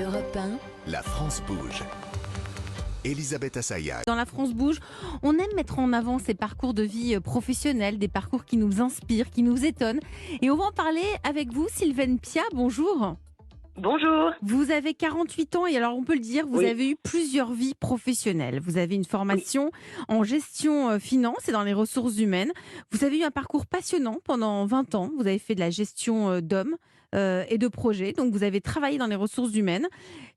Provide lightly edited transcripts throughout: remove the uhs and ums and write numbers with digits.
Europe 1. La France bouge. Elisabeth Assayag. Dans La France bouge, on aime mettre en avant ces parcours de vie professionnels, des parcours qui nous inspirent, qui nous étonnent. Et on va en parler avec vous, Sylvaine Pia. Bonjour. Bonjour. Vous avez 48 ans et alors on peut le dire, vous avez eu plusieurs vies professionnelles. Vous avez une formation en gestion finance et dans les ressources humaines. Vous avez eu un parcours passionnant pendant 20 ans. Vous avez fait de la gestion d'hommes et de projets. Donc vous avez travaillé dans les ressources humaines.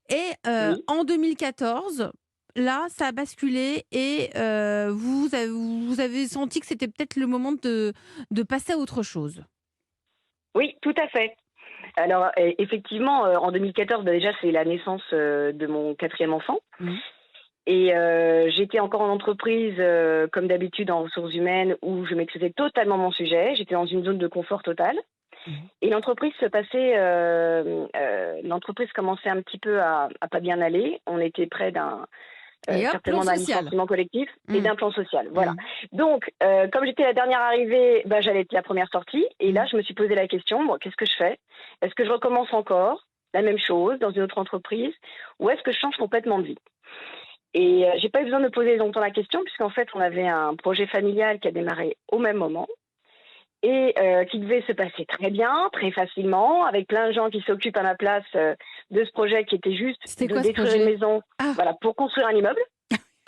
Et en 2014, là, ça a basculé et vous avez senti que c'était peut-être le moment de passer à autre chose. Oui, tout à fait. Alors, effectivement, en 2014, déjà, c'est la naissance de mon 4e enfant. Et j'étais encore en entreprise, comme d'habitude, en ressources humaines, où je maîtrisais totalement mon sujet. J'étais dans une zone de confort total. Et l'entreprise l'entreprise commençait un petit peu à pas bien aller. On était près certainement d'un licenciement collectif et d'un plan social. Voilà. Donc, comme j'étais la dernière arrivée, j'allais être la première sortie. Et là, je me suis posé la question, bon, qu'est-ce que je fais? Est-ce que je recommence encore la même chose dans une autre entreprise ou est-ce que je change complètement de vie? Et j'ai pas eu besoin de me poser longtemps la question puisqu'en fait, on avait un projet familial qui a démarré au même moment et qui devait se passer très bien, très facilement, avec plein de gens qui s'occupent à ma place de ce projet qui était juste de détruire une maison pour construire un immeuble.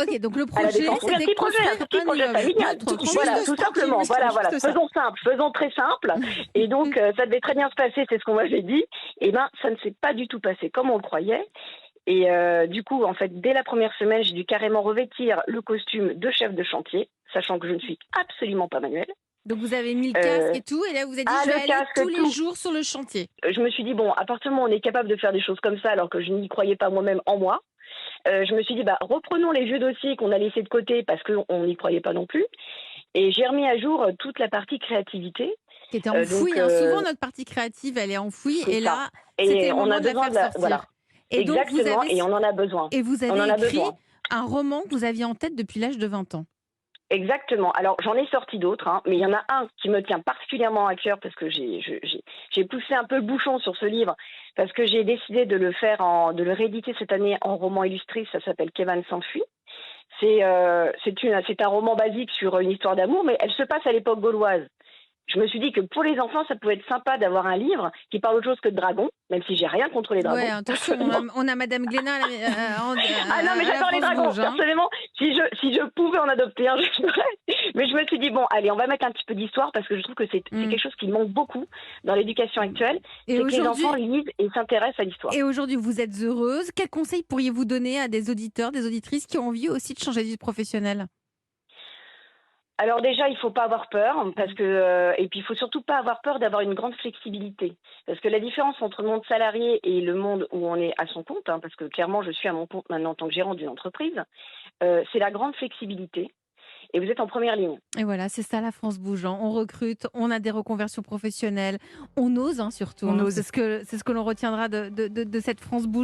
Ok, donc le projet, c'était un petit projet familial. Voilà, tout simplement. Voilà. Faisons simple, faisons très simple. Et donc, ça devait très bien se passer, c'est ce qu'on m'avait dit. Et ça ne s'est pas du tout passé comme on le croyait. Et du coup, en fait, dès la première semaine, j'ai dû carrément revêtir le costume de chef de chantier, sachant que je ne suis absolument pas manuelle. Donc vous avez mis le casque et tout, et là vous avez dit je vais aller tous les jours sur le chantier. Je me suis dit, bon, à partir du moment où on est capable de faire des choses comme ça, alors que je n'y croyais pas moi-même en moi, je me suis dit, reprenons les vieux dossiers qu'on a laissés de côté parce qu'on n'y croyait pas non plus. Et j'ai remis à jour toute la partie créativité. Qui était enfouie. Souvent, notre partie créative, elle est enfouie. Et là, c'était le moment de la faire sortir. Voilà. Et exactement, et on en a besoin. Et vous avez écrit un roman que vous aviez en tête depuis l'âge de 20 ans. Exactement. Alors, j'en ai sorti d'autres, mais il y en a un qui me tient particulièrement à cœur parce que j'ai poussé un peu le bouchon sur ce livre parce que j'ai décidé de le rééditer cette année en roman illustré. Ça s'appelle Kevin s'enfuit. C'est un roman basique sur une histoire d'amour, mais elle se passe à l'époque gauloise. Je me suis dit que pour les enfants, ça pouvait être sympa d'avoir un livre qui parle autre chose que de dragons, même si j'ai rien contre les dragons. Ouais, attention, on a Madame Glénat. Non, mais j'adore les dragons, personnellement. Si je pouvais en adopter un, je ferais. Mais je me suis dit, bon, allez, on va mettre un petit peu d'histoire parce que je trouve que c'est quelque chose qui manque beaucoup dans l'éducation actuelle. C'est que les enfants lisent et s'intéressent à l'histoire. Et aujourd'hui, vous êtes heureuse. Quels conseils pourriez-vous donner à des auditeurs, des auditrices qui ont envie aussi de changer de vie professionnelle ? Alors déjà, il faut pas avoir peur et puis il faut surtout pas avoir peur d'avoir une grande flexibilité parce que la différence entre le monde salarié et le monde où on est à son compte, parce que clairement je suis à mon compte maintenant en tant que gérante d'une entreprise, c'est la grande flexibilité et vous êtes en première ligne. Et voilà, c'est ça la France bouge. On recrute, on a des reconversions professionnelles, on ose surtout. C'est ce que l'on retiendra de cette France bouge.